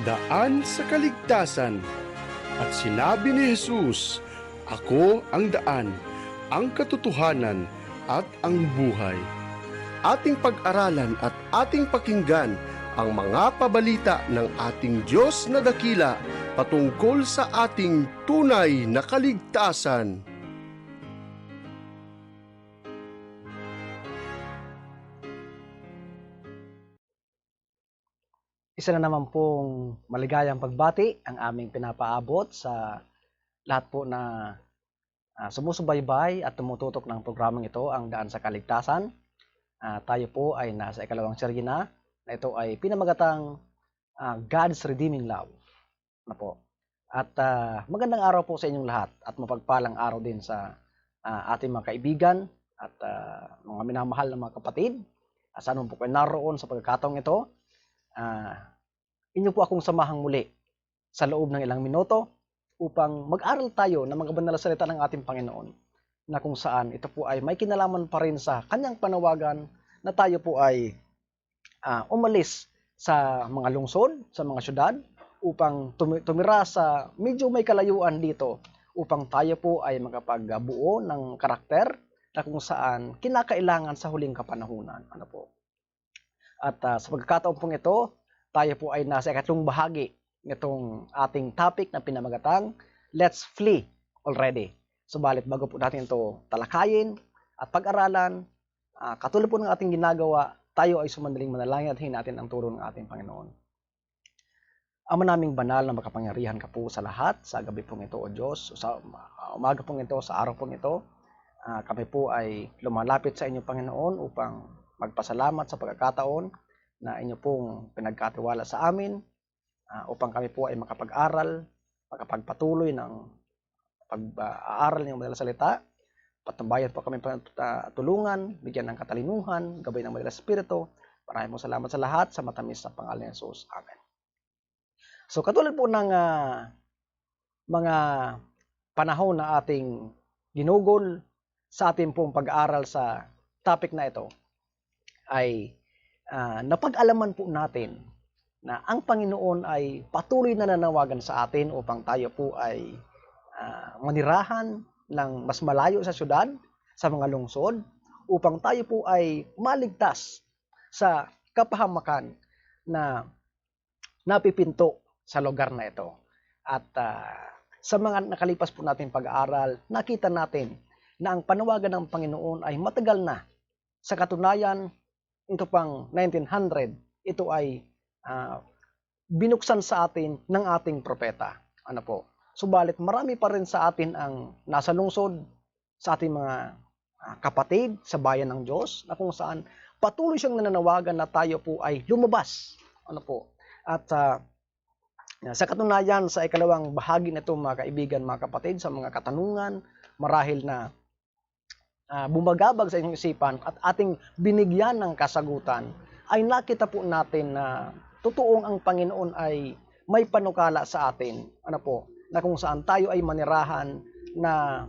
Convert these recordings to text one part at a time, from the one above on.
daan sa kaligtasan. At sinabi ni Jesus, "Ako ang daan, ang katotohanan, at ang buhay." Ating pag-aralan at ating pakinggan ang mga pabalita ng ating Diyos na dakila patungkol sa ating tunay na kaligtasan. Isa na naman pong maligayang pagbati ang aming pinapaabot sa lahat po na sumusubaybay at tumututok ng programang ito, ang Daan sa Kaligtasan. Tayo po ay nasa ikalawang serye na ito ay pinamagatang God's Redeeming Love. Ano po? At magandang araw po sa inyong lahat at mapagpalang araw din sa ating mga kaibigan at mga minamahal na mga kapatid. Saan po kayo naroon sa pagkakataong ito? Inyo po akong samahang muli sa loob ng ilang minuto upang mag-aral tayo ng mga banal na salita ng ating Panginoon na kung saan ito po ay may kinalaman pa rin sa kanyang panawagan na tayo po ay umalis sa mga lungsod, sa mga syudad upang tumira sa medyo may kalayuan dito upang tayo po ay makapagbuo ng karakter na kung saan kinakailangan sa huling kapanahunan. Ano po? At sa pagkakataon pong ito, tayo po ay nasa ikatlong bahagi nitong ating topic na pinamagatang Let's Flee Already. Subalit bago po natin ito talakayin at pag-aralan, katulad po ng ating ginagawa, tayo ay sumandaling manalangin at hingin natin ang tulong ng ating Panginoon. Ama naming banal na makapangyarihan ka po sa lahat, sa gabi pong ito o Diyos, sa umaga pong ito, sa araw pong ito, kami po ay lumalapit sa inyo Panginoon upang magpasalamat sa pagkakataon na inyo pong pinagkatiwala sa amin upang kami po ay makapag-aral, makapagpatuloy ng pag-aaral ng madalang salita. Patambayan po kami tulungan, bigyan ng katalinuhan, gabay ng madalang espiritu. Maraming salamat sa lahat sa matamis na pangalan ni Jesus. Amen. So katulad po ng mga panahon na ating ginugol sa ating pong pag-aaral sa topic na ito ay napag-alaman po natin na ang Panginoon ay patuloy na nanawagan sa atin upang tayo po ay manirahan ng mas malayo sa syudad, sa mga lungsod, upang tayo po ay maligtas sa kapahamakan na napipinto sa lugar na ito. At sa mga nakalipas po natin pag-aaral, nakita natin na ang panawagan ng Panginoon ay matagal na. Sa katunayan, ito pang 1900, ito ay binuksan sa atin ng ating propeta. Ano po? Subalit marami pa rin sa atin ang nasa lungsod, sa ating mga kapatid sa bayan ng Diyos, na kung saan patuloy siyang nananawagan na tayo po ay lumabas. Ano po? At sa katunayan, sa ikalawang bahagi nito mga kaibigan, mga kapatid, sa mga katanungan, marahil na bumagabag sa inyong isipan at ating binigyan ng kasagutan, ay nakita po natin na totoong ang Panginoon ay may panukala sa atin. Ano po? Na kung saan tayo ay manirahan, na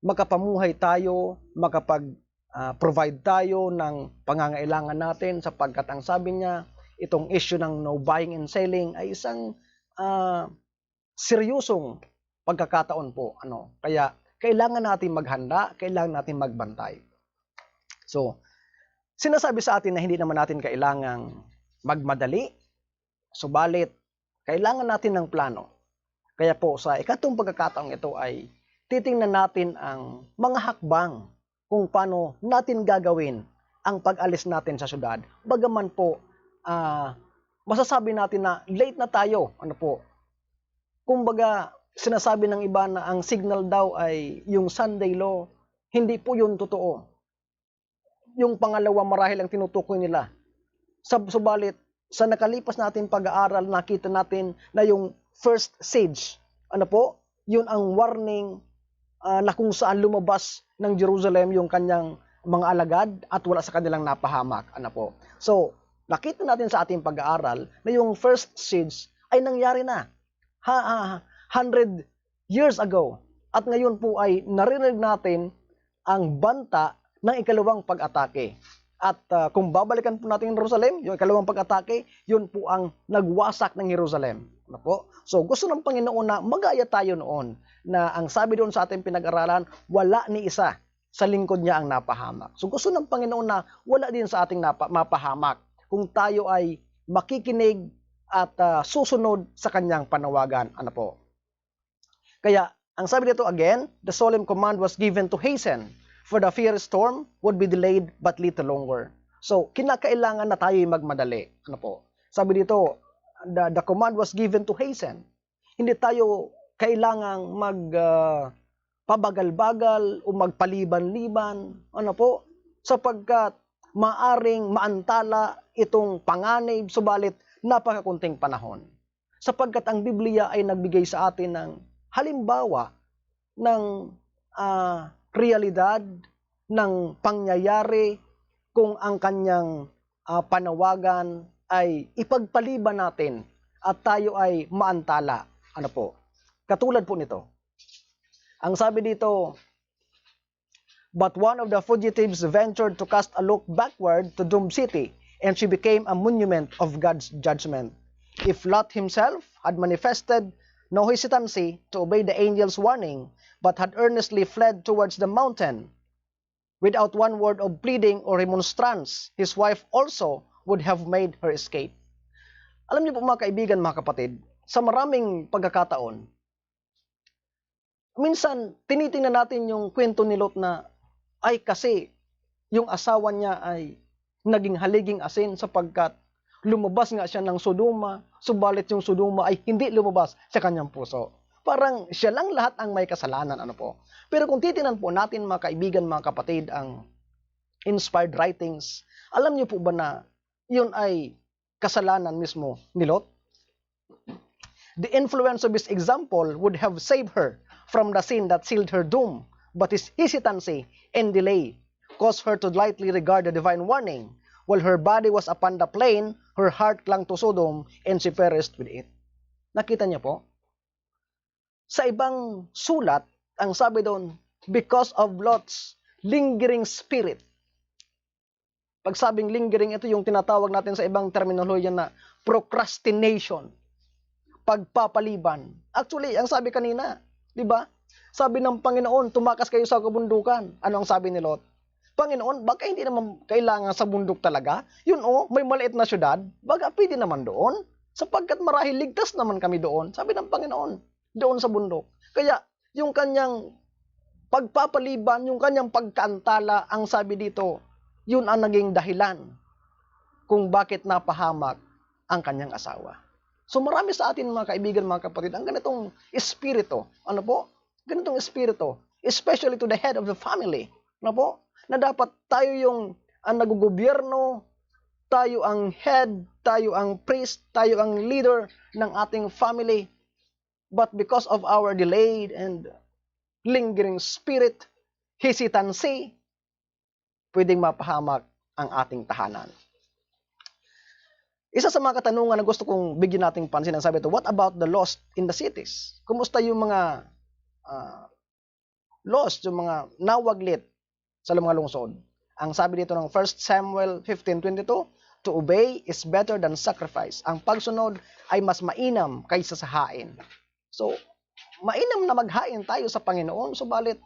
makapamuhay tayo, makapag-provide tayo ng pangangailangan natin, sapagkat ang sabi niya, itong issue ng no buying and selling ay isang seryosong pagkakataon po. Kaya kailangan natin maghanda, kailangan natin magbantay. So, sinasabi sa atin na hindi naman natin kailangang magmadali, subalit kailangan natin ng plano. Kaya po sa ikatong pagkakataong ito ay titingnan natin ang mga hakbang kung paano natin gagawin ang pag-alis natin sa syudad. Bagaman po, masasabi natin na late na tayo. Ano po? Kumbaga, sinasabi ng iba na ang signal daw ay yung Sunday law. Hindi po yun totoo. Yung pangalawa marahil ang tinutukoy nila. Subalit, sa nakalipas natin pag-aaral, nakita natin na yung first siege, ano po, yun ang warning na kung saan lumabas ng Jerusalem yung kanyang mga alagad at wala sa kanilang napahamak. Ano po. So, nakita natin sa ating pag-aaral na yung first siege ay nangyari na. 100 years ago. At ngayon po ay narinig natin ang banta ng ikalawang pag-atake. At kung babalikan po natin yung Jerusalem, yung ikalawang pag-atake, yun po ang nagwasak ng Jerusalem. Ano po? So gusto ng Panginoon na magaya tayo noon na ang sabi doon sa ating pinag-aralan, wala ni isa sa lingkod niya ang napahamak. So gusto ng Panginoon na wala din sa ating mapahamak kung tayo ay makikinig at susunod sa kanyang panawagan. Ano po? Kaya ang sabi dito again, the solemn command was given to hasten, for the fiery storm would be delayed but little longer. So, kinakailangan na tayo'y magmadali. Ano po? Sabi dito, the command was given to hasten. Hindi tayo kailangang pabagal-bagal o magpaliban-liban. Ano po? Sapagkat maaring maantala itong panganib, subalit napakakunting panahon. Sapagkat ang Biblia ay nagbigay sa atin ng halimbawa ng realidad ng pangyayari kung ang kanyang panawagan ay ipagpaliban natin at tayo ay maantala. Ano po? Katulad po nito. Ang sabi dito, but one of the fugitives ventured to cast a look backward to doomed city, and she became a monument of God's judgment. If Lot himself had manifested no hesitancy to obey the angel's warning, but had earnestly fled towards the mountain, without one word of pleading or remonstrance, his wife also would have made her escape. Alam niyo po mga kaibigan, mga kapatid, sa maraming pagkakataon, minsan tinitingnan natin yung kwento ni Lot na, ay kasi yung asawa niya ay naging haliging asin sapagkat lumabas nga siya ng Sodoma, subalit yung Sodoma ay hindi lumabas sa kanyang puso. Parang siya lang lahat ang may kasalanan, ano po. Pero kung titingnan po natin mga kaibigan, mga kapatid, ang inspired writings, alam niyo po ba na yun ay kasalanan mismo ni Lot? The influence of his example would have saved her from the sin that sealed her doom, but his hesitancy and delay caused her to lightly regard the divine warning. While her body was upon the plain, her heart clung to Sodom, and she perished with it. Nakita niyo po? Sa ibang sulat, ang sabi doon, because of Lot's lingering spirit. Pag sabing lingering, ito yung tinatawag natin sa ibang terminolohiya na procrastination. Pagpapaliban. Actually, ang sabi kanina, di ba? Sabi ng Panginoon, tumakas kayo sa kabundukan. Ano ang sabi ni Lot? Panginoon, baka hindi naman kailangan sa bundok talaga? Yun may maliit na syudad, baka pwede naman doon. Sapagkat marahil ligtas naman kami doon. Sabi ng Panginoon, doon sa bundok. Kaya, yung kanyang pagpapaliban, yung kanyang pagkaantala, ang sabi dito, yun ang naging dahilan kung bakit napahamak ang kanyang asawa. So marami sa atin mga kaibigan, mga kapatid, ang ganitong espiritu. Ano po? Ganitong espiritu. Especially to the head of the family. Ano po? Na dapat tayo yung ang nagugobyerno, tayo ang head, tayo ang priest, tayo ang leader ng ating family. But because of our delayed and lingering spirit, hesitancy, pwedeng mapahamak ang ating tahanan. Isa sa mga katanungan na gusto kong bigyan nating pansin, ang sabi ito, what about the lost in the cities? Kumusta yung mga lost, yung mga nawaglit sa mga lungsod? Ang sabi dito ng 1 Samuel 15:22, to obey is better than sacrifice. Ang pagsunod ay mas mainam kaysa sa hain. So, mainam na maghain tayo sa Panginoon, subalit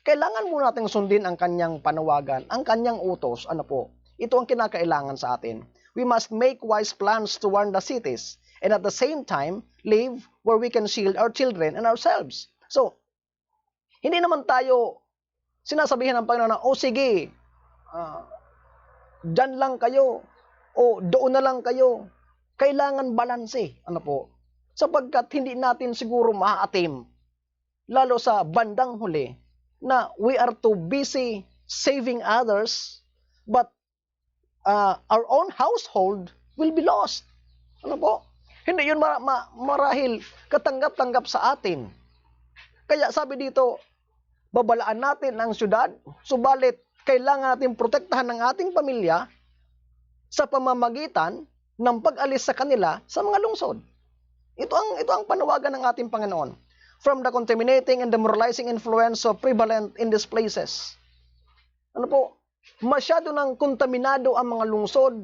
kailangan mo nating sundin ang kanyang panawagan, ang kanyang utos. Ano po? Ito ang kinakailangan sa atin. We must make wise plans to warn the cities and at the same time, live where we can shield our children and ourselves. So, hindi naman tayo sinasabihin ng Panginoon na, sige, dyan lang kayo, o doon na lang kayo. Kailangan balanse. Ano po? Sapagkat hindi natin siguro maaatim, lalo sa bandang huli, na we are too busy saving others, but our own household will be lost. Ano po? Hindi yun marahil katanggap-tanggap sa atin. Kaya sabi dito, babalaan natin ang syudad, subalit kailangan natin protektahan ng ating pamilya sa pamamagitan ng pag-alis sa kanila sa mga lungsod. Ito ang panawagan ng ating Panginoon. From the contaminating and demoralizing influence of prevalent in these places. Ano po? Masyado nang kontaminado ang mga lungsod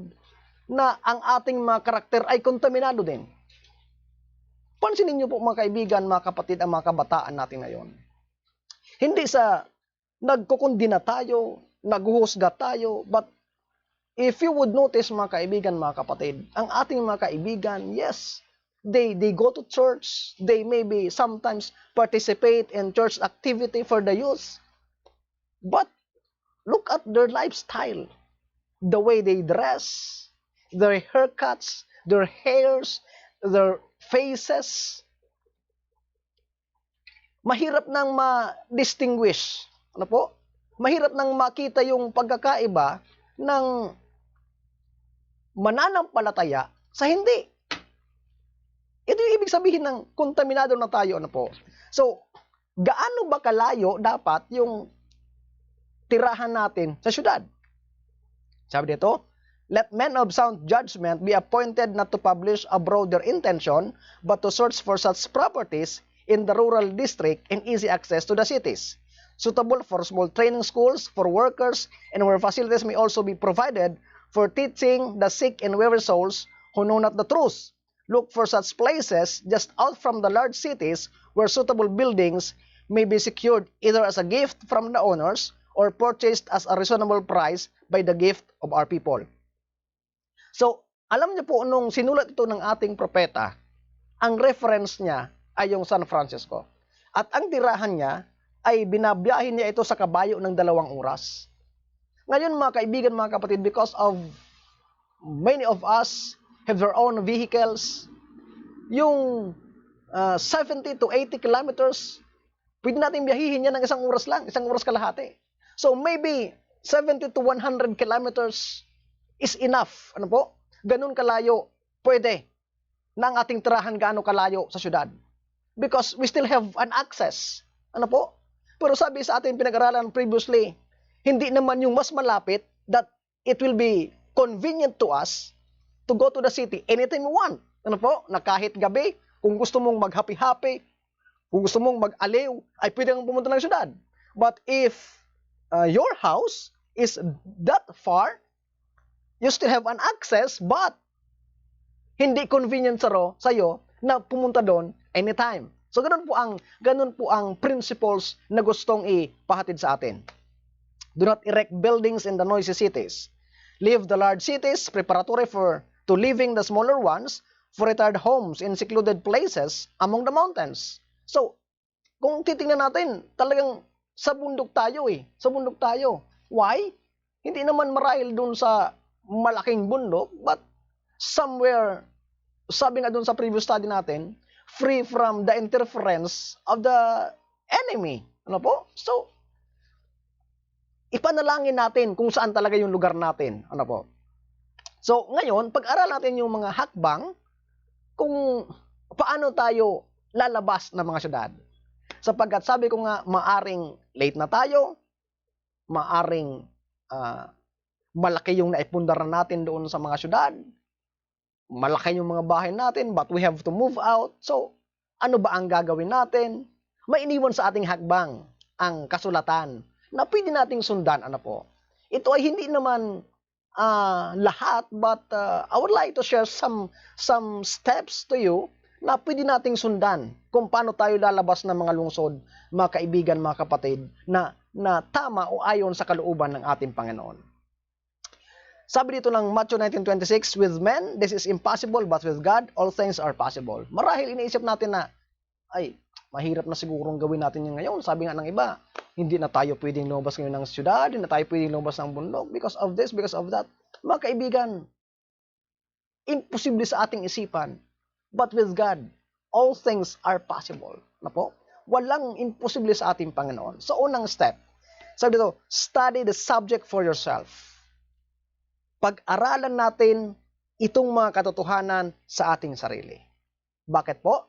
na ang ating mga karakter ay kontaminado din. Pansinin niyo po mga kaibigan, mga kapatid, ang mga kabataan natin ngayon. Hindi sa nagkukundina tayo, naghuhusga tayo, but if you would notice mga kaibigan, mga kapatid, ang ating mga kaibigan, yes, they go to church, they maybe sometimes participate in church activity for the youth, but look at their lifestyle, the way they dress, their haircuts, their hairs, their faces. Mahirap nang ma-distinguish. Ano po? Mahirap nang makita yung pagkakaiba ng mananampalataya sa hindi. Ito yung ibig sabihin ng kontaminado na tayo. Ano po? So, gaano ba kalayo dapat yung tirahan natin sa syudad? Sabi dito, let men of sound judgment be appointed not to publish abroad their intention, but to search for such properties in the rural district and easy access to the cities, suitable for small training schools for workers, and where facilities may also be provided for teaching the sick and weary souls who know not the truth. Look for such places just out from the large cities where suitable buildings may be secured either as a gift from the owners or purchased as a reasonable price by the gift of our people. So, alam niyo po, nung sinulat ito ng ating propeta, ang reference niya ay yung San Francisco. At ang tirahan niya ay binabiyahin niya ito sa kabayo ng 2 oras. Ngayon mga kaibigan, mga kapatid, because of many of us have their own vehicles, yung 70 to 80 kilometers, pwede natin biyahihin yan ng 1 oras lang, 1 oras kalahati. So maybe 70 to 100 kilometers is enough. Ano po? Ganun kalayo, pwede na ang ating tirahan gaano kalayo sa syudad. Because we still have an access. Ano po? Pero sabi sa ating pinag-aralan previously, hindi naman yung mas malapit that it will be convenient to us to go to the city anytime we want. Ano po? Na kahit gabi, kung gusto mong mag-happy-happy, kung gusto mong mag-aliw, ay pwede kang pumunta ng syudad. But if your house is that far, you still have an access, but hindi convenient sa'yo na pumunta doon anytime. So ganun po ang principles na gustong ipahatid sa atin. Do not erect buildings in the noisy cities. Leave the large cities preparatory to leaving the smaller ones for retired homes in secluded places among the mountains. So, kung titingnan natin, talagang sa bundok tayo Sa bundok tayo. Why? Hindi naman marahil dun sa malaking bundok, but somewhere, sabi nga dun sa previous study natin, free from the interference of the enemy. Ano po? So, ipanalangin natin kung saan talaga yung lugar natin. Ano po? So, ngayon, pag-aral natin yung mga hakbang kung paano tayo lalabas ng mga syudad. Sapagkat sabi ko nga, maaring late na tayo, maaring malaki yung naipundar natin doon sa mga syudad, malaki yung mga bahay natin, but we have to move out. So, ano ba ang gagawin natin? May iniwan sa ating hakbang ang kasulatan na pwede nating sundan. Ano po? Ito ay hindi naman lahat, but I would like to share some steps to you na pwede nating sundan kung paano tayo lalabas ng mga lungsod, mga kaibigan, mga kapatid, na tama o ayon sa kalooban ng ating Panginoon. Sabi dito ng Matthew 19:26, with men, this is impossible, but with God, all things are possible. Marahil iniisip natin na, ay, mahirap na sigurong gawin natin yung ngayon. Sabi nga ng iba, hindi na tayo pwedeng lumabas ngayon ng syudad, hindi na tayo pwedeng lumabas ng bundok because of this, because of that. Mga kaibigan, imposible sa ating isipan. But with God, all things are possible. Na po? Walang imposible sa ating Panginoon. So, unang step, sabi dito, study the subject for yourself. Pag-aralan natin itong mga katotohanan sa ating sarili. Bakit po?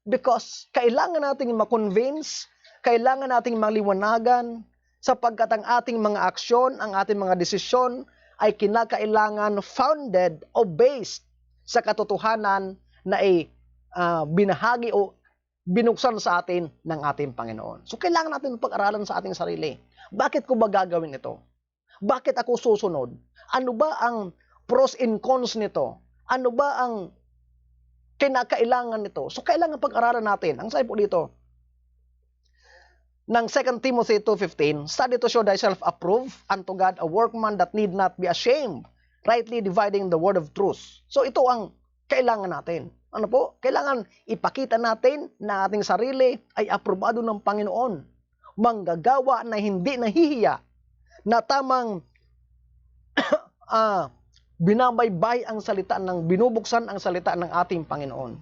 Because kailangan nating ma-convince, kailangan nating maliwanagan, sapagkat ang ating mga aksyon, ang ating mga desisyon ay kinakailangan founded o based sa katotohanan na binahagi o binuksan sa atin ng ating Panginoon. So kailangan natin pag-aralan sa ating sarili. Bakit ko ba gagawin ito? Bakit ako susunod? Ano ba ang pros and cons nito? Ano ba ang kinakailangan nito? So, kailangan pag-aralan natin. Ang sabi po dito, ng 2 Timothy 2:15, study to show thyself approved unto God, a workman that need not be ashamed, rightly dividing the word of truth. So, ito ang kailangan natin. Ano po? Kailangan ipakita natin na ating sarili ay aprobado ng Panginoon. Manggagawa na hindi nahihiya, na tamang binabaybay ang salita binubuksan ang salita ng ating Panginoon.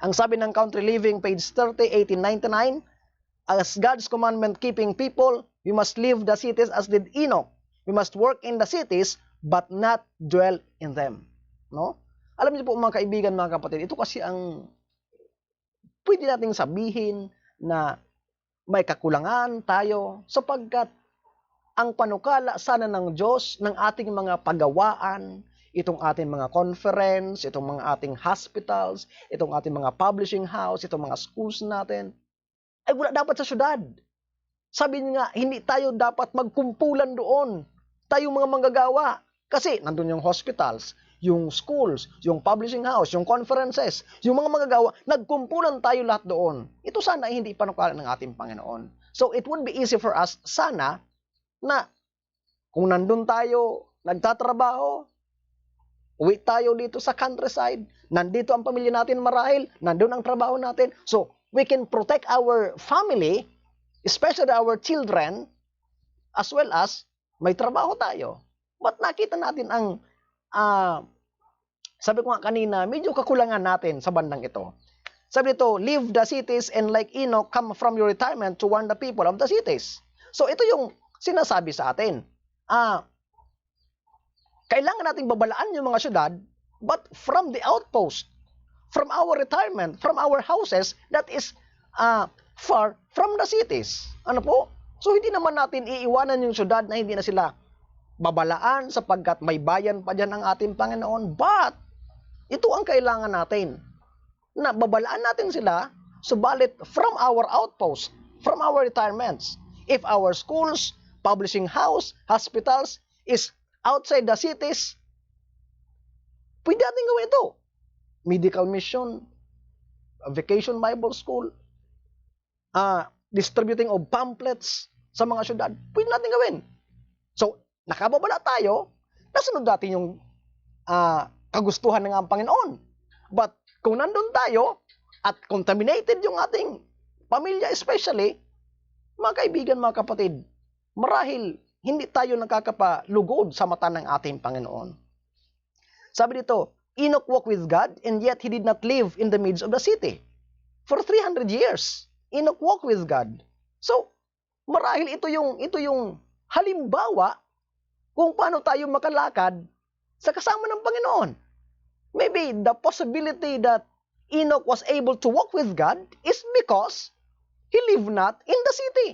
Ang sabi ng Country Living, page 30, 1899, as God's commandment-keeping people, we must live the cities as did Enoch. We must work in the cities, but not dwell in them. No? Alam niyo po mga kaibigan, mga kapatid, ito kasi ang pwede nating sabihin na may kakulangan tayo sapagkat ang panukala sana ng Diyos ng ating mga pagawaan, itong ating mga conference, itong mga ating hospitals, itong ating mga publishing house, itong mga schools natin, ay wala dapat sa syudad. Sabi niya nga, hindi tayo dapat magkumpulan doon. Tayong mga manggagawa. Kasi nandun yung hospitals, yung schools, yung publishing house, yung conferences, yung mga manggagawa, nagkumpulan tayo lahat doon. Ito sana ay hindi panukala ng ating Panginoon. So it would be easy for us sana na kung nandun tayo, nagtatrabaho, uwi tayo dito sa countryside, nandito ang pamilya natin marahil, nandun ang trabaho natin. So we can protect our family, especially our children, as well as may trabaho tayo. But nakita natin ang, sabi ko nga kanina, medyo kakulangan natin sa bandang ito. Sabi nito, leave the cities and like Enoch, come from your retirement to warn the people of the cities. So ito yung sinasabi sa atin. Kailangan nating babalaan yung mga syudad, but from the outpost, from our retirement, from our houses, that is far from the cities. Ano po? So hindi naman natin iiwanan yung syudad na hindi na sila babalaan sapagkat may bayan pa dyan ang ating Panginoon. But, ito ang kailangan natin. Na babalaan natin sila, subalit from our outpost, from our retirements. If our schools, publishing house, hospitals is outside the cities, pwede natin gawin ito. Medical mission, vacation Bible school, distributing of pamphlets sa mga syudad, pwede natin gawin. So, nakababala tayo, nasunod natin yung kagustuhan ng Panginoon. But kung nandun tayo at contaminated yung ating pamilya especially, mga kaibigan, mga kapatid, marahil hindi tayo nakakapalugod sa mata ng ating Panginoon. Sabi dito, Enoch walked with God and yet he did not live in the midst of the city. For 300 years, Enoch walked with God. So, marahil ito yung halimbawa kung paano tayo makalakad sa kasama ng Panginoon. Maybe the possibility that Enoch was able to walk with God is because he lived not in the city.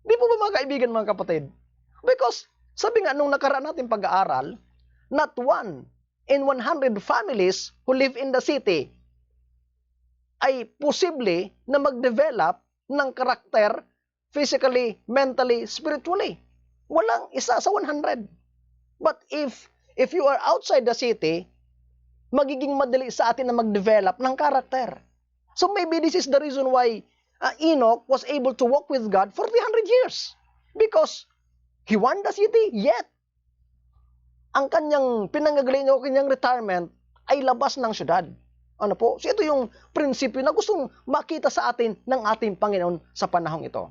Di po ba mga kaibigan, mga kapatid? Because, sabi nga nung nakaraan natin pag-aaral, not 1 in 100 families who live in the city ay posible na mag-develop ng karakter physically, mentally, spiritually. Walang isa sa 100. But if you are outside the city, magiging madali sa atin na mag-develop ng karakter. So maybe this is the reason why Enoch was able to walk with God for 300 years. Because he won the city, yet ang kanyang pinanggagaling o kanyang retirement ay labas ng syudad. Ano po? So ito yung prinsipyo na gustong makita sa atin ng ating Panginoon sa panahong ito.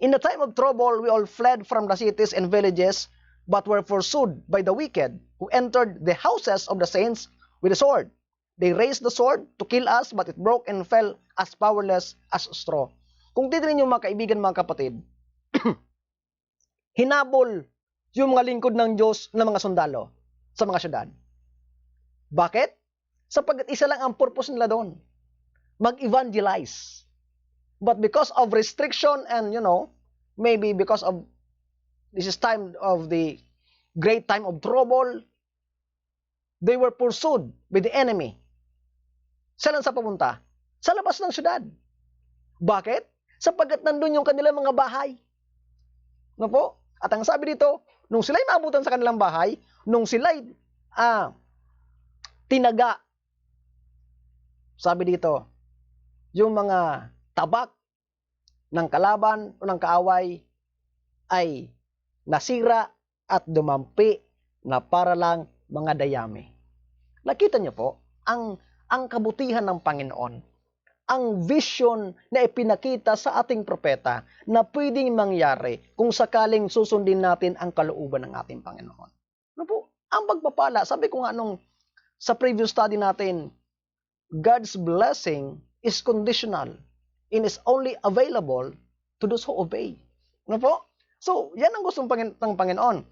In the time of trouble, we all fled from the cities and villages, but were pursued by the wicked, who entered the houses of the saints with a sword. They raised the sword to kill us, but it broke and fell as powerless as straw. Kung titignan niyo mga kaibigan, mga kapatid, hinabol yung mga lingkod ng Diyos na mga sundalo sa mga syudad. Bakit? Sapagkat isa lang ang purpose nila doon, mag-evangelize. But because of restriction and, maybe because of this is time of the great time of trouble, they were pursued by the enemy. Saan sa papunta? Sa labas ng syudad. Bakit? Sapagkat nandun yung kanilang mga bahay. No po? At ang sabi dito, nung sila'y maabutan sa kanilang bahay, nung sila'y tinaga, sabi dito, yung mga tabak ng kalaban o ng kaaway ay nasira at dumampi na para lang mga dayami. Nakita niyo po, ang kabutihan ng Panginoon, ang vision na ipinakita sa ating propeta na pwedeng mangyari kung sakaling susundin natin ang kalooban ng ating Panginoon. Ano po? Ang pagpapala, sabi ko nga sa previous study natin, God's blessing is conditional and is only available to those who obey. Ano po? So, yan ang gustong ng Panginoon.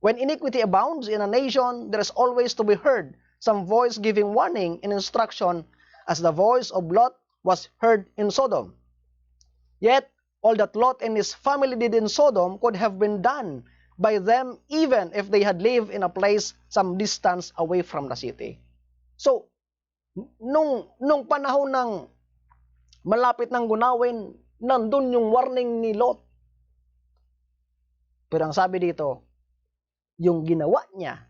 When iniquity abounds in a nation, there is always to be heard some voice giving warning and instruction, as the voice of Lot was heard in Sodom. Yet, all that Lot and his family did in Sodom could have been done by them even if they had lived in a place some distance away from the city. So, nung panahon ng malapit ng gunawin, nandun yung warning ni Lot. Pero ang sabi dito, yung ginawa niya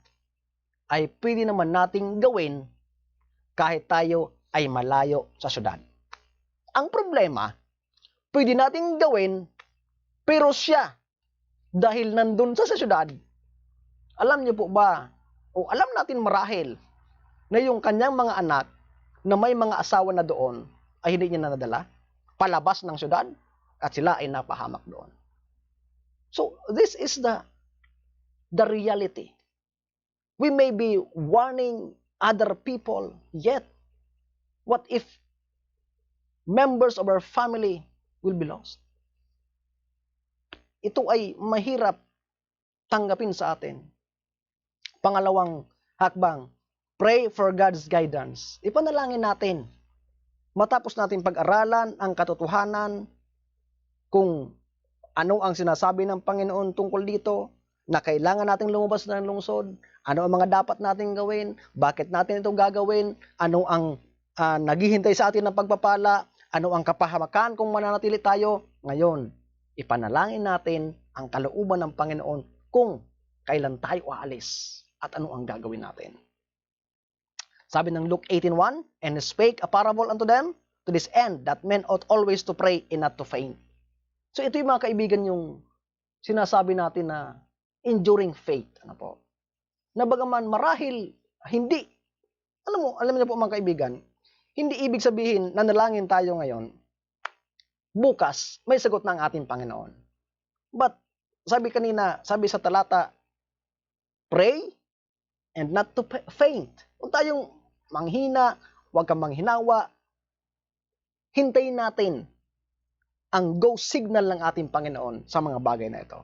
ay pwede naman nating gawin kahit tayo ay malayo sa syudad. Ang problema, pwede nating gawin pero siya, dahil nandun sa syudad, alam niyo po ba, o alam natin marahil, na yung kanyang mga anak na may mga asawa na doon ay hindi niya nadala palabas ng syudad at sila ay napahamak doon. So, this is the reality. We may be warning other people, yet, what if members of our family will be lost? Ito ay mahirap tanggapin sa atin. Pangalawang hakbang, pray for God's guidance. Ipanalangin natin. Matapos natin pag-aralan ang katotohanan kung ano ang sinasabi ng Panginoon tungkol dito, na kailangan nating lumabas ng lungsod, ano ang mga dapat nating gawin, bakit natin ito gagawin, ano ang naghihintay sa atin ng pagpapala, ano ang kapahamakan kung mananatili tayo. Ngayon, ipanalangin natin ang kalooban ng Panginoon kung kailan tayo aalis at ano ang gagawin natin. Sabi ng Luke 18:1, and he spake a parable unto them to this end, that men ought always to pray and not to faint. So ito yung mga kaibigan yung sinasabi natin na enduring faith. Ano po? Na bagaman marahil hindi, alam niyo po mga kaibigan, hindi ibig sabihin na nalangin tayo ngayon, bukas may sagot na ang ating Panginoon. But sabi sa talata, pray and not to faint. Kung tayong manghina, huwag kang manghinawa, hintayin natin ang go signal ng ating Panginoon sa mga bagay na ito.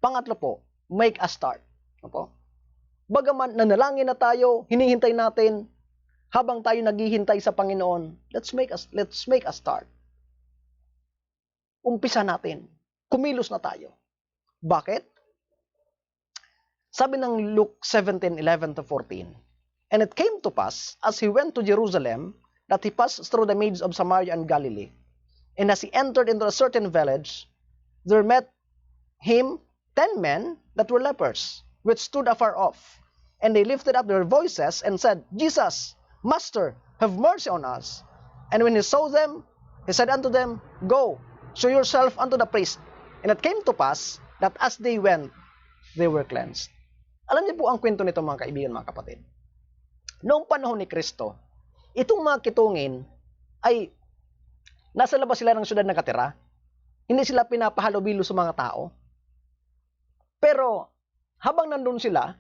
Pangatlo po, make a start. Ano po? Bagaman nanalangin na tayo, hinihintay natin, habang tayo naghihintay sa Panginoon, let's make a start. Umpisa natin. Kumilos na tayo. Bakit? Sabi ng Luke 17:11-14, and it came to pass, as he went to Jerusalem, that he passed through the midst of Samaria and Galilee. And as he entered into a certain village, there met him 10 men that were lepers, which stood afar off. And they lifted up their voices and said, Jesus, Master, have mercy on us. And when he saw them, he said unto them, Go, show yourself unto the priest. And it came to pass that as they went, they were cleansed. Alam niyo po ang kwento nito mga kaibigan, mga kapatid. Noong panahon ni Kristo, itong mga kitungin ay nasa labas sila ng syudad nakatira. Hindi sila pinapahalubilo sa mga tao. Pero habang nandun sila,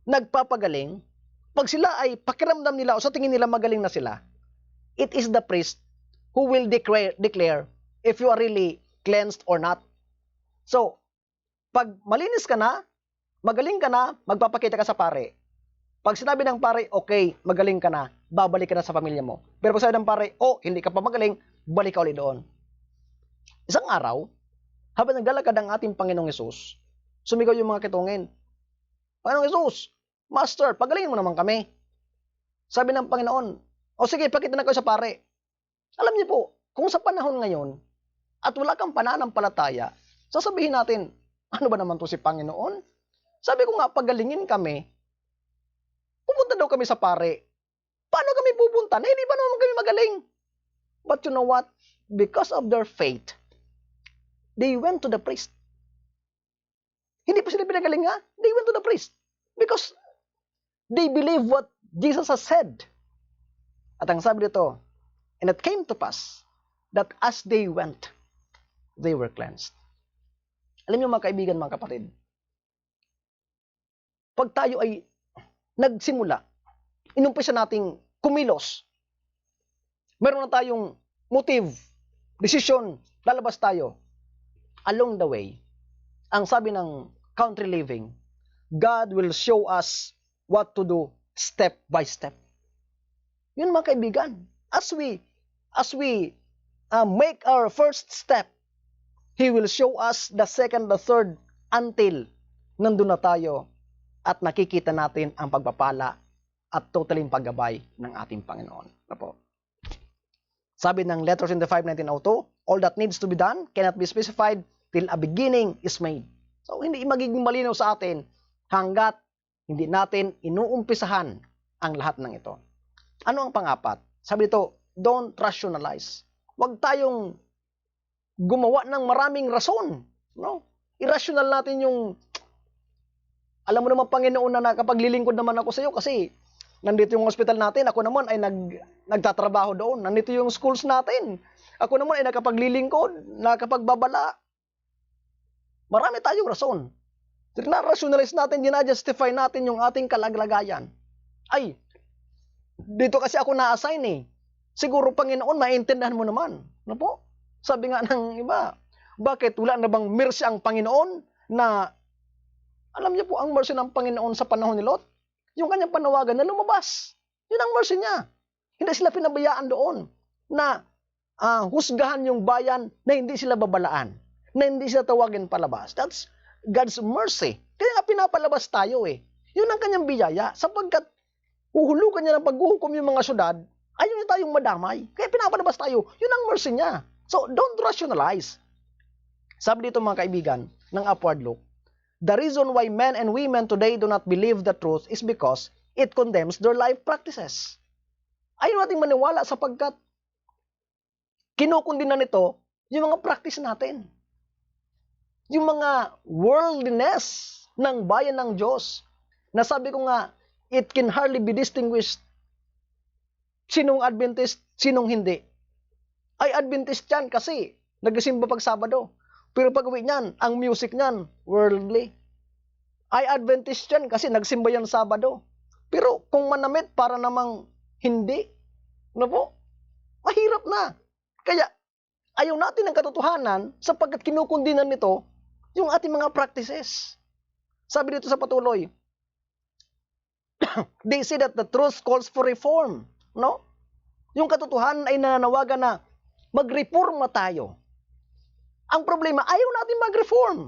nagpapagaling, pag sila ay pakiramdam nila o sa tingin nila magaling na sila, it is the priest who will declare if you are really cleansed or not. So, pag malinis ka na, magaling ka na, magpapakita ka sa pare. Pag sinabi ng pare, okay, magaling ka na, babalik ka na sa pamilya mo. Pero pag sinabi ng pare, hindi ka pa magaling, balik ka ulit doon. Isang araw, habang naglalakad ang ating Panginoong Hesus, sumigaw yung mga kitungin. Panginoong Hesus, Master, pagalingin mo naman kami. Sabi ng Panginoon, sige, pakita na kayo sa pare. Alam niyo po, kung sa panahon ngayon, at wala kang pananampalataya, sasabihin natin, Ano ba naman to si Panginoon? Sabi ko nga, pagalingin kami, pupunta daw kami sa pare. Paano kami pupunta? Na hindi pa naman kami magaling. But you know what? Because of their faith, they went to the priest. Hindi pa sila pinagaling ha? They went to the priest. Because they believe what Jesus has said. At ang sabi dito, and it came to pass that as they went, they were cleansed. Alam niyo mga kaibigan, mga kapatid, pag tayo ay nagsimula, inumpisa nating kumilos, meron na tayong motive, decision, lalabas tayo. Along the way, ang sabi ng country living, God will show us what to do step by step. Yun mga kaibigan, as we make our first step, He will show us the second, the third, until nandun na tayo at nakikita natin ang pagpapala at totaling paggabay ng ating Panginoon. Apo. Sabi ng Letters in the 5:1902, all that needs to be done cannot be specified till a beginning is made. So, hindi magiging malinaw sa atin hanggat hindi natin inuumpisahan ang lahat ng ito. Ano ang pang-apat? Sabi dito, don't rationalize. Huwag tayong gumawa ng maraming rason. No? Irrational natin yung, alam mo naman Panginoon na nakapaglilingkod naman ako sa iyo kasi nandito yung hospital natin, ako naman ay nagtatrabaho doon. Nandito yung schools natin. Ako naman ay nakapaglilingkod, nakapagbabala. Marami tayong rason. Na-rationalize natin, gina-justify natin yung ating kalaglagayan. Ay, dito kasi ako na-assign eh. Siguro Panginoon, maintindihan mo naman. Ano po? Sabi nga ng iba, bakit wala na bang mercy ang Panginoon na, alam niyo po, ang mercy ng Panginoon sa panahon ni Lot, yung kanyang panawagan na lumabas. Yun ang mercy niya. Hindi sila pinabayaan doon na husgahan yung bayan na hindi sila babalaan, na hindi sila tawagin palabas. That's God's mercy. Kaya nga pinapalabas tayo eh. Yun ang kanyang biyaya sapagkat uhulugan niya ng paghuhukom yung mga syudad, ayaw niya tayong madamay. Kaya pinapalabas tayo. Yun ang mercy niya. So, don't rationalize. Sabi dito mga kaibigan, ng Upward Look, the reason why men and women today do not believe the truth is because it condemns their life practices. Ayaw nating maniwala sapagkat kinukundina nito yung mga practice natin. Yung mga worldliness ng bayan ng Diyos. Nasabi ko nga, it can hardly be distinguished sinong Adventist, sinong hindi. Ay Adventist yan kasi nagsimba pag Sabado. Pero pag uwi niyan, ang music niyan, worldly. Ay Adventist yan kasi nagsimba yan Sabado. Pero kung manamit, para namang hindi. Ano po? Mahirap na. Kaya, ayaw natin ng katotohanan sapagkat kinukundinan nito yung ating mga practices. Sabi dito sa patuloy, they say that the truth calls for reform. No? Yung katotohanan ay nananawagan na magreforma tayo. Ang problema, ayaw natin mag-reform.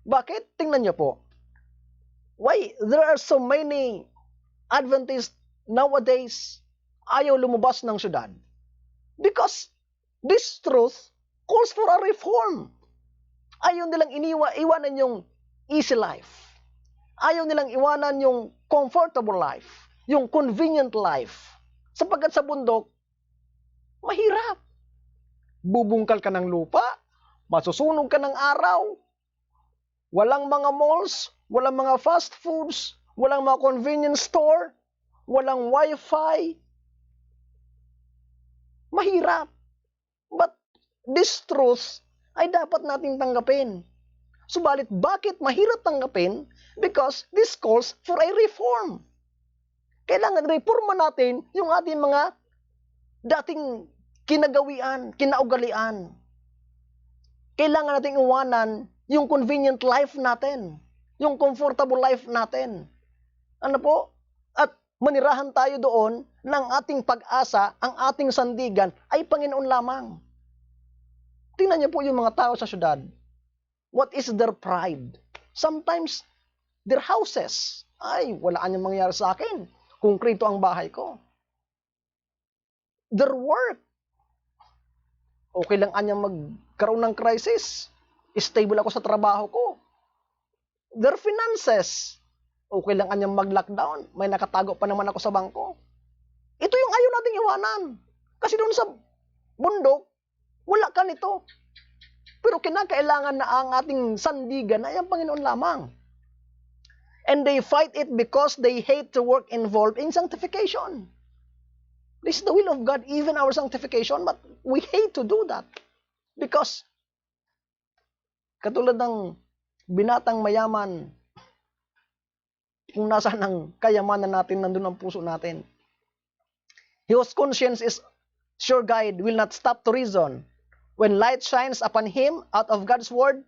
Bakit? Tingnan niyo po. Why there are so many Adventists nowadays ayaw lumabas ng syudad? Because this truth calls for a reform. Ayaw nilang iwanan yung easy life. Ayaw nilang iwanan yung comfortable life, yung convenient life. Sapagkat sa bundok, mahirap. Bubungkal ka ng lupa, masusunog ka ng araw, walang mga malls, walang mga fast foods, walang mga convenience store, walang wifi. Mahirap. But this truth ay dapat nating tanggapin. Subalit bakit mahirap tanggapin? Because this calls for a reform. Kailangan reforma natin yung ating mga dating kinagawian, kinaugalian. Kailangan nating iwanan yung convenient life natin, yung comfortable life natin. Ano po? At manirahan tayo doon ng ating pag-asa, ang ating sandigan ay Panginoon lamang. Tingnan niyo po yung mga tao sa syudad. What is their pride? Sometimes, their houses. Ay, wala anyang mangyari sa akin. Konkreto ang bahay ko. Their work. Okay lang anyang magkaroon ng crisis. Stable ako sa trabaho ko. their finances. O kailangan niyang mag-lockdown. May nakatago pa naman ako sa bangko. Ito yung ayaw nating iwanan. Kasi doon sa bundok, wala ka nito. Pero kinakailangan na ang ating sandigan ay ang Panginoon lamang. And they fight it because they hate the work involved in sanctification. This is the will of God, even our sanctification, but we hate to do that. Because, katulad ng binatang mayaman, kung nasaan ang kayamanan natin, nandun ang puso natin. Whose conscience is sure guide will not stop to reason. When light shines upon him out of God's word,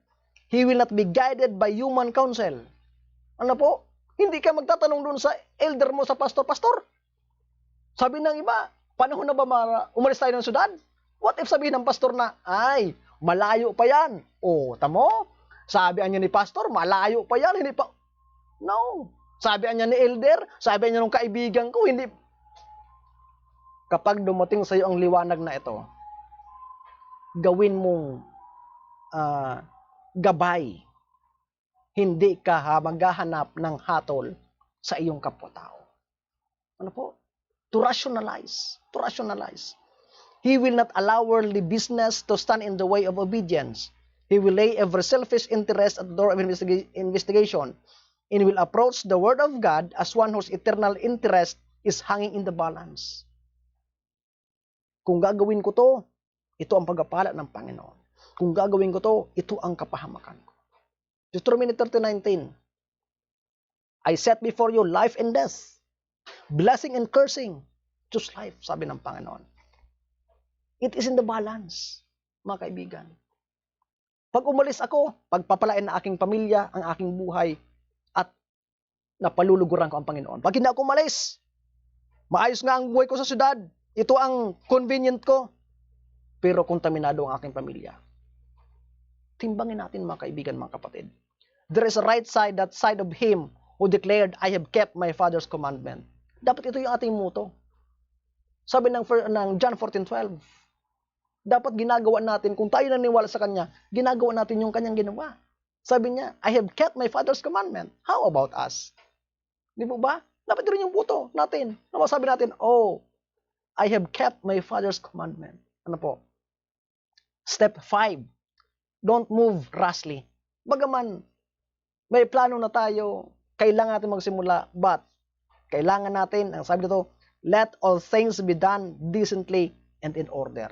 he will not be guided by human counsel. Ano po? Hindi ka magtatanong doon sa elder mo, sa pastor. Sabi ng iba, panahon na ba umalis tayo ng syudad? What if sabihin ng pastor na, ay, malayo pa yan. O, tamo? Sabi niya ni pastor, malayo pa yan. Hindi pa. No. Sabi niya ni elder, sabi niya ng kaibigan ko, hindi. Kapag dumating sa iyo ang liwanag na ito, gawin mong gabay. Hindi ka maghahanap ng hatol sa iyong kapwa-tao. Ano po? To rationalize. To rationalize. He will not allow worldly business to stand in the way of obedience. He will lay every selfish interest at the door of investigation and will approach the Word of God as one whose eternal interest is hanging in the balance. Kung gagawin ko to, ito ang pagpapala ng Panginoon. Kung gagawin ko to, ito ang kapahamakan ko. Deuteronomy 30:19, I set before you life and death, blessing and cursing. Choose life, sabi ng Panginoon. It is in the balance, mga kaibigan. Pag umalis ako, pagpapalain na aking pamilya, ang aking buhay, at napaluluguran ko ang Panginoon. Pag hindi ako umalis, maayos nga ang buhay ko sa syudad, ito ang convenient ko, pero kontaminado ang aking pamilya. Timbangin natin, mga kaibigan, mga kapatid. There is a right side, that side of him who declared, I have kept my Father's commandment. Dapat ito yung ating motto. Sabi ng John 14:12, dapat ginagawa natin, kung tayo naniwala sa Kanya, ginagawa natin yung Kanyang ginawa. Sabi niya, I have kept my Father's commandment. How about us? Di po ba? Dapat rin yung motto natin. Sabi natin, oh, I have kept my Father's commandment. Ano po? Step 5. Don't move rashly. Bagaman, may plano na tayo, kailangan natin magsimula, but kailangan natin, ang sabi dito, let all things be done decently and in order.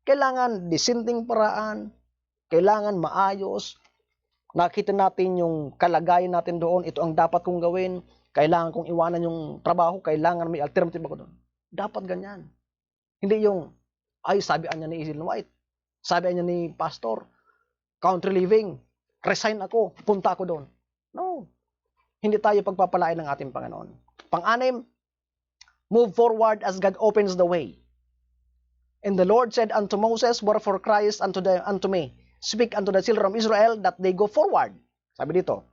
Kailangan disenteng paraan, kailangan maayos, nakita natin yung kalagayan natin doon, ito ang dapat kong gawin, kailangan kong iwanan yung trabaho, kailangan may alternative ako doon. Dapat ganyan. Hindi yung, ay, sabi niya ni Isil White, sabi niya ni Pastor, country living, resign ako, punta ako doon. No. Hindi tayo pagpapalain ng ating Panginoon. Pang-anim, move forward as God opens the way. And the Lord said unto Moses, wherefore criest unto me, speak unto the children of Israel that they go forward. Sabi dito,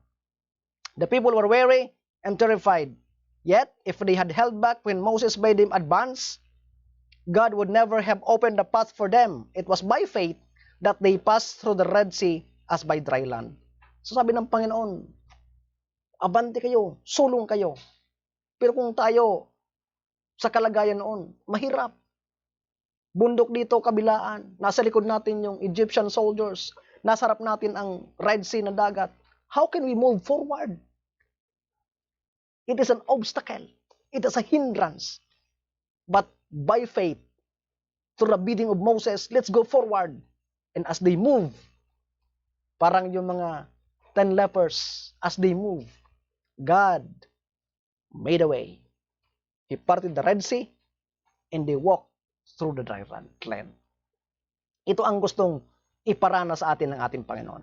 the people were weary and terrified. Yet, if they had held back when Moses bade them advance, God would never have opened the path for them. It was by faith that they passed through the Red Sea as by dry land. So sabi ng Panginoon, abante kayo, sulong kayo. Pero kung tayo sa kalagayan noon, mahirap. Bundok dito, kabilaan. Nasa likod natin yung Egyptian soldiers. Nasa harap natin ang Red Sea na dagat. How can we move forward? It is an obstacle. It is a hindrance. But by faith, through the bidding of Moses, let's go forward. And as they move, parang yung mga 10 lepers, as they move, God made a way. He parted the Red Sea, and they walked through the dry land. Ito ang gustong iparana sa atin ng ating Panginoon.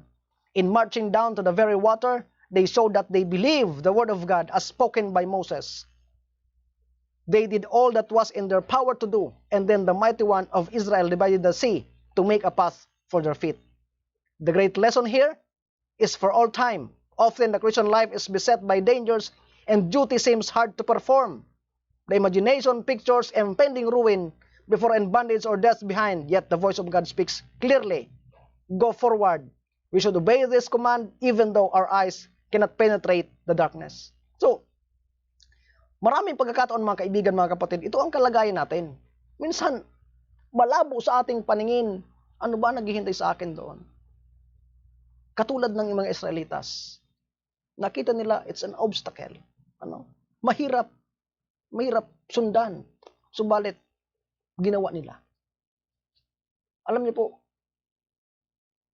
In marching down to the very water, they showed that they believed the word of God as spoken by Moses. They did all that was in their power to do, and then the mighty one of Israel divided the sea to make a path for their feet. The great lesson here is for all time. Often the Christian life is beset by dangers, and duty seems hard to perform. The imagination pictures impending ruin before and bondage or death behind, yet the voice of God speaks clearly. Go forward We should obey this command even though our eyes cannot penetrate the darkness. So, maraming pagkakataon mga kaibigan, mga kapatid, ito ang kalagayan natin. Minsan, malabo sa ating paningin, ano ba naghihintay sa akin doon? Katulad ng mga Israelitas, nakita nila it's an obstacle. Mahirap sundan. Subalit, ginawa nila. Alam niyo po,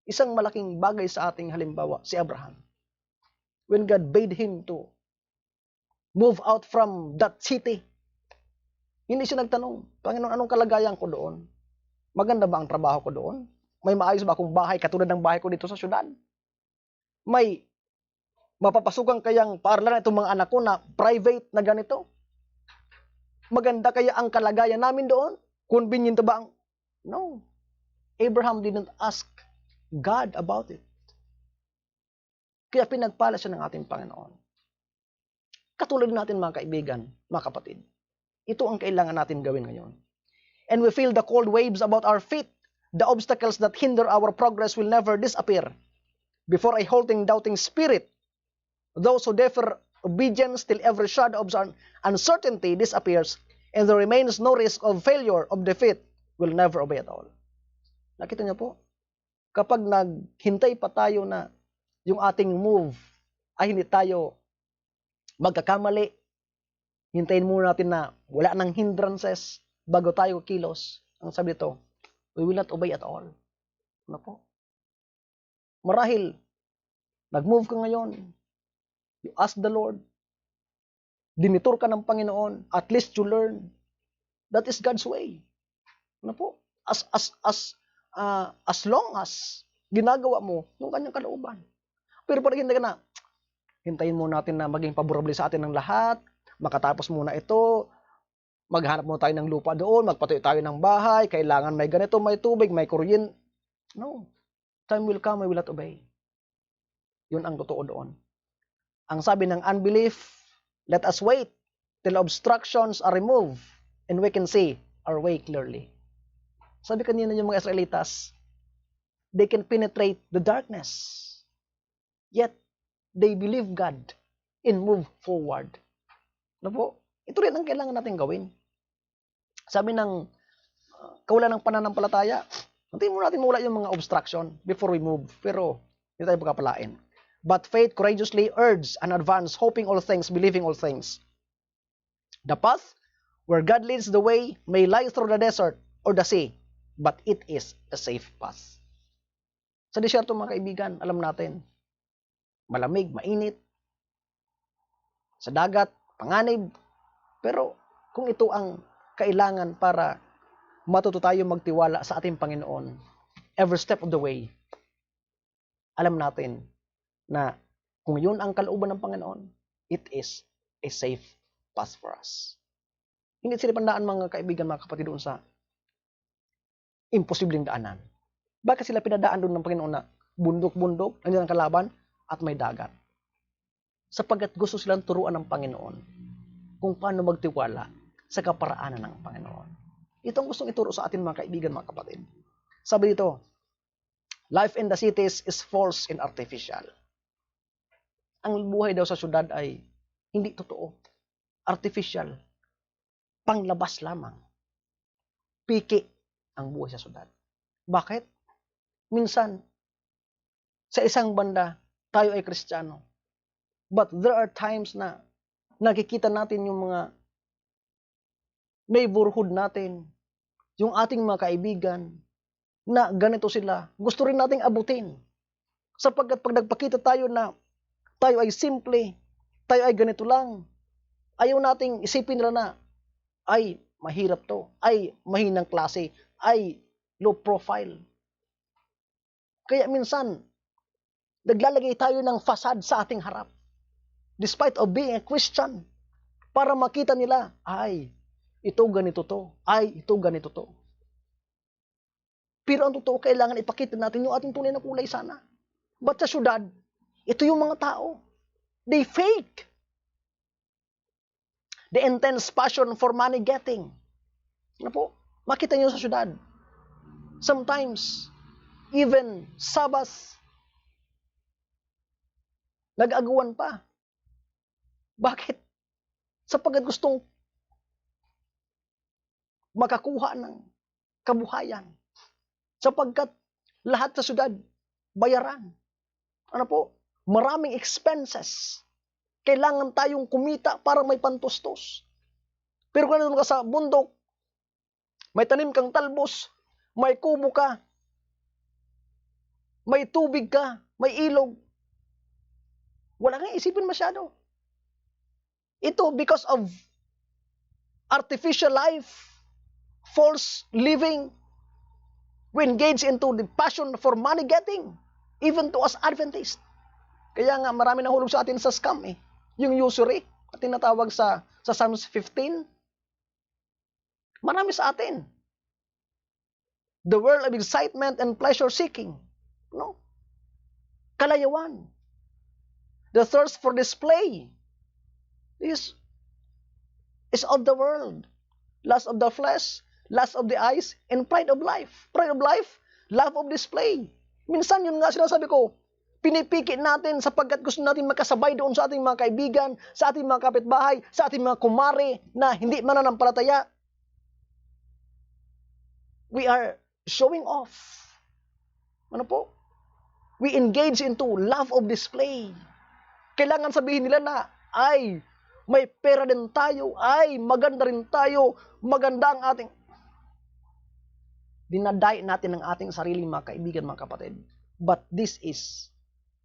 isang malaking bagay sa ating halimbawa, si Abraham. When God bade him to move out from that city, hindi siya nagtanong, Panginoon, anong kalagayan ko doon? Maganda ba ang trabaho ko doon? May maayos ba akong bahay katulad ng bahay ko dito sa syudad? May mapapasukan kayang paaralan itong mga anak ko na private na ganito? Maganda kaya ang kalagayan namin doon? Convenient ba ang... No. Abraham didn't ask God about it. Kaya pinagpala siya ng ating Panginoon. Katulad natin mga kaibigan, mga kapatid. Ito ang kailangan natin gawin ngayon. And we feel the cold waves about our feet. The obstacles that hinder our progress will never disappear. Before a halting, doubting spirit, those who defer obedience till every shadow of uncertainty disappears, and there remains no risk of failure, of defeat, will never obey at all. Nakita niyo po? Kapag naghintay pa tayo na yung ating move ay hindi tayo magkakamali, hintayin muna natin na wala nang hindrances bago tayo kilos. Ang sabi dito, we will not obey at all. Ano po? Marahil, nag-move ka ngayon, you ask the Lord, dinitur ka ng Panginoon, at least you learn. That is God's way. Ano po? As long as ginagawa mo yung kanyang kalooban. Pero parang hindi ka na, hintayin muna natin na maging paborable sa atin ng lahat, makatapos muna ito, maghanap muna tayo ng lupa doon, magpatayo tayo ng bahay, kailangan may ganito, may tubig, may kuryente. No. Time will come, we will not obey. Yun ang totoo doon. Ang sabi ng unbelief, let us wait till obstructions are removed and we can see our way clearly. Sabi kanina yung mga Israelitas, they can penetrate the darkness. Yet, they believe God and move forward. Ano po? Ito rin ang kailangan natin gawin. Sabi ng kawalan ng pananampalataya, hintayin muna natin mawala yung mga obstruction before we move. Pero, hindi tayo pagkapalain. But faith courageously urges and advance, hoping all things, believing all things. The path where God leads the way may lie through the desert or the sea, but it is a safe path. Sa disyerto mga kaibigan, alam natin, malamig, mainit. Sa dagat, panganib. Pero kung ito ang kailangan para matuto tayo magtiwala sa ating Panginoon, every step of the way, alam natin na kung yun ang kalooban ng Panginoon, it is a safe path for us. Hindi sila pandaan mga kaibigan, mga kapatid doon sa imposibleng daanan. Bakit sila pinadaan doon ng Panginoon na bundok-bundok, nandiyan ang kalaban, at may dagat? Sapagkat gusto silang turuan ng Panginoon kung paano magtiwala sa kaparaanan ng Panginoon. Ito ang gustong ituro sa atin mga kaibigan, mga kapatid. Sabi dito, life in the cities is false and artificial. Ang buhay daw sa syudad ay hindi totoo. Artificial. Panglabas lamang. Piki ang buhay sa syudad. Bakit? Minsan, sa isang banda, tayo ay Kristiyano. But there are times na nakikita natin yung mga neighborhood natin, yung ating mga kaibigan, na ganito sila. Gusto rin nating abutin. Sapagkat pag nagpakita tayo na tayo ay simple, tayo ay ganito lang, ayaw nating isipin nila na, ay, mahirap to, ay, mahinang klase, ay, low profile. Kaya minsan, naglalagay tayo ng fasad sa ating harap. Despite of being a Christian, para makita nila, ay, ito ganito to, ay, ito ganito to. Pero ang totoo, kailangan ipakita natin yung ating tunay na kulay sana. But sa syudad, ito yung mga tao. They fake. The intense passion for money getting. Ano po? Makita nyo sa syudad. Sometimes, even Sabbath, Nag-agawan pa. Bakit? Sapagkat gustong makakuha ng kabuhayan. Sapagkat lahat sa syudad, bayaran. Ano po? Maraming expenses. Kailangan tayong kumita para may pantustos. Pero kung nandun ka sa bundok, may tanim kang talbos, may kubo ka, may tubig ka, may ilog, wala kang isipin masyado. Ito because of artificial life, false living, we engage into the passion for money getting, even to us Adventists. Kaya nga marami nahulog sa atin sa scam yung usury, at tinatawag sa Psalms 15. Marami sa atin. The world of excitement and pleasure seeking. No? Kalayawan. The thirst for display is of the world. Lust of the flesh, lust of the eyes, and pride of life. Pride of life, love of display. Minsan yun nga sinasabi ko, pinipiki natin sapagkat gusto natin makasabay doon sa ating mga kaibigan, sa ating mga kapitbahay, sa ating mga kumare na hindi mananampalataya. We are showing off. Ano po? We engage into love of display. Kailangan sabihin nila na, ay, may pera din tayo, ay, maganda rin tayo, maganda ang ating... Dinaday natin ang ating sariling mga kaibigan, mga kapatid. But this is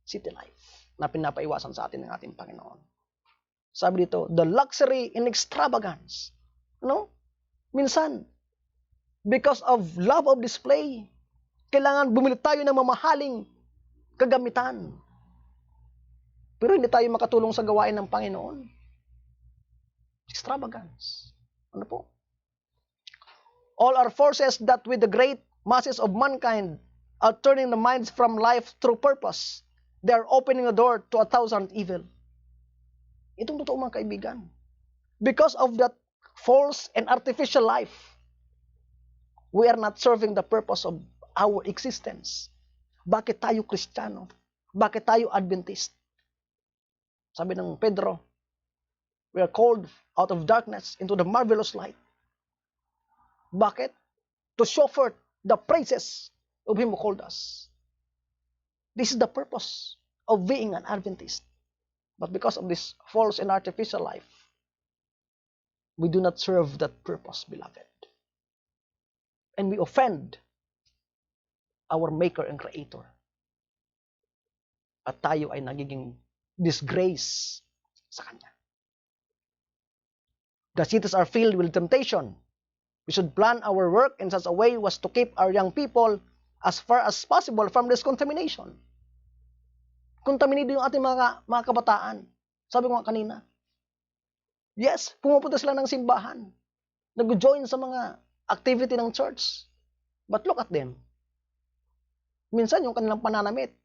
city life na pinapaiwasan sa atin ng ating Panginoon. Sabi dito, the luxury in extravagance. No? Minsan, because of love of display, kailangan bumili tayo ng mamahaling kagamitan. Pero hindi tayo makatulong sa gawain ng Panginoon. Extravagance. Ano po? All our forces that with the great masses of mankind are turning the minds from life through purpose. They are opening the door to 1,000 evil. Itong totoo mga kaibigan. Because of that false and artificial life, we are not serving the purpose of our existence. Bakit tayo Kristiyano? Bakit tayo Adventist? Sabi ng Pedro, we are called out of darkness into the marvelous light. Bakit? To show forth the praises of Him who called us. This is the purpose of being an Adventist. But because of this false and artificial life, we do not serve that purpose, beloved. And we offend our Maker and Creator. At tayo ay nagiging disgrace sa Kanya. The cities are filled with temptation. We should plan our work in such a way as to keep our young people as far as possible from this contamination. Contaminated yung ating mga kabataan. Sabi ko nga kanina. Yes, pumupunta sila ng simbahan. Nag-join sa mga activity ng church. But look at them. Minsan yung kanilang pananamit,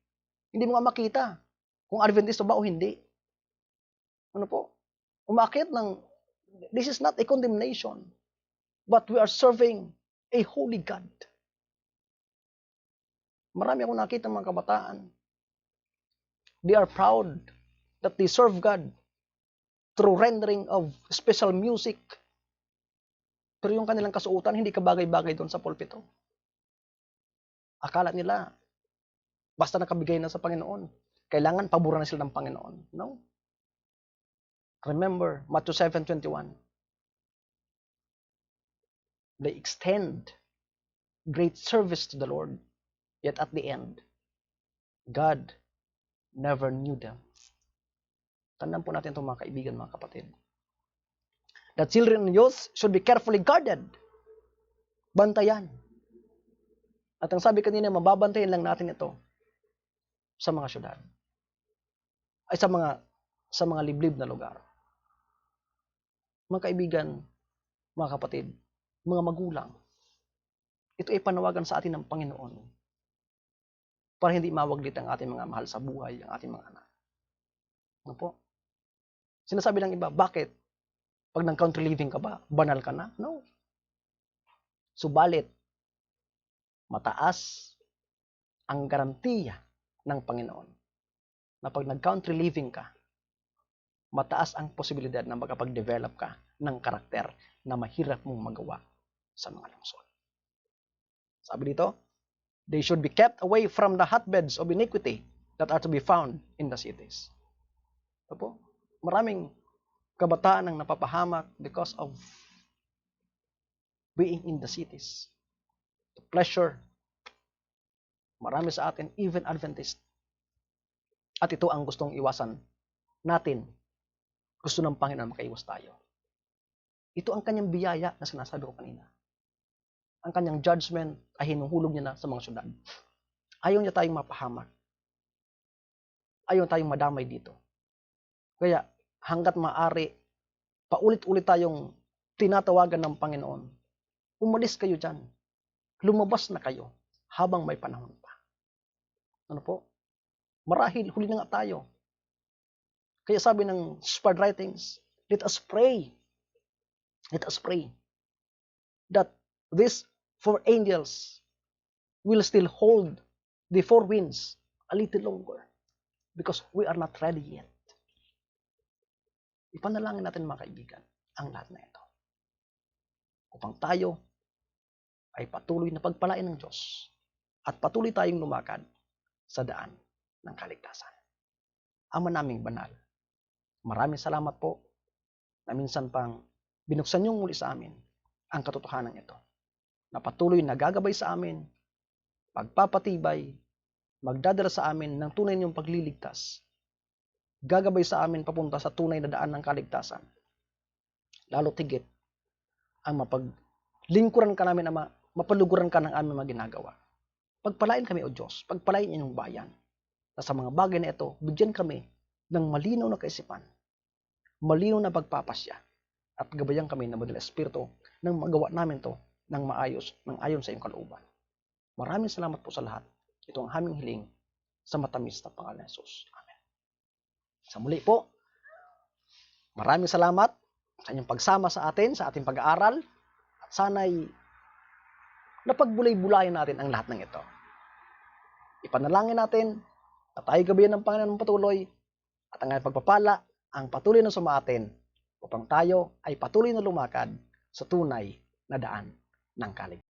hindi mo nga makita kung Adventist ba o hindi. Ano po? Umakit ng, this is not a condemnation, but we are serving a holy God. Marami akong nakita ng mga kabataan. They are proud that they serve God through rendering of special music. Pero yung kanilang kasuotan, hindi kabagay-bagay doon sa pulpito. Akala nila, basta nakabigay na sa Panginoon, kailangan paboran na sila ng Panginoon. No? Remember, Matthew 7:21. They extend great service to the Lord, yet at the end, God never knew them. Tandaan po natin itong mga kaibigan, mga kapatid. The children and youth should be carefully guarded. Bantayan. At ang sabi kanina, mababantayan lang natin ito sa mga syudad. Ay sa mga liblib na lugar. Mga kaibigan, mga kapatid, mga magulang, ito ay panawagan sa atin ng Panginoon para hindi mawaglit ang ating mga mahal sa buhay, ang ating mga anak. Ano po? Sinasabi ng iba, bakit? Pag ng country living ka ba, banal ka na? No. Subalit, mataas ang garantiya ng Panginoon na pag nag-country living ka, mataas ang posibilidad na makapag-develop ka ng karakter na mahirap mong magawa sa mga lungsod. Sabi dito, they should be kept away from the hotbeds of iniquity that are to be found in the cities. Ito po, maraming kabataan ang napapahamak because of being in the cities. The pleasure. Marami sa atin, even Adventist. At ito ang gustong iwasan natin. Gusto ng Panginoon makaiwas tayo. Ito ang kanyang biyaya na sinasabi ko kanina. Ang kanyang judgment ay hinuhulog niya na sa mga syudad. Ayaw niya tayong mapahamak. Ayaw tayong madamay dito. Kaya hanggat maaari, paulit-ulit tayong tinatawagan ng Panginoon. Umalis kayo dyan. Lumabas na kayo habang may panahon pa. Ano po? Marahil, huli na nga tayo. Kaya sabi ng Inspired Writings, let us pray. Let us pray that these 4 angels will still hold the 4 winds a little longer because we are not ready yet. Ipanalangin natin mga kaibigan ang lahat na ito upang tayo ay patuloy na pagpalain ng Diyos at patuloy tayong lumakad sa daan ng kaligtasan. Ama naming banal, maraming salamat po na minsan pang binuksan niyong muli sa amin ang katotohanan ito na patuloy na gagabay sa amin, pagpapatibay, magdadala sa amin ng tunay niyong pagliligtas, gagabay sa amin papunta sa tunay na daan ng kaligtasan. Lalo tigit ang mapaglingkuran ka namin, Ama, mapaluguran ka ng aming mga ginagawa. Pagpalain kami, O Diyos, pagpalain inyong bayan. Na sa mga bagay na ito, bigyan kami ng malinaw na kaisipan, malinaw na pagpapasya, at gabayan kami ng Banal na Espiritu nang magawa namin to ng maayos, ng ayon sa iyong kalooban. Maraming salamat po sa lahat. Ito ang aming hiling sa matamis na pangalan ni Jesus. Amen. Sa muli po, maraming salamat sa inyong pagsama sa atin, sa ating pag-aaral, at sana'y napagbulay-bulayan natin ang lahat ng ito. Ipanalangin natin na tayo gabayan ng Panginoon patuloy at ang pagpapala ang patuloy na sumaatin upang tayo ay patuloy na lumakad sa tunay na daan ng kaligtasan.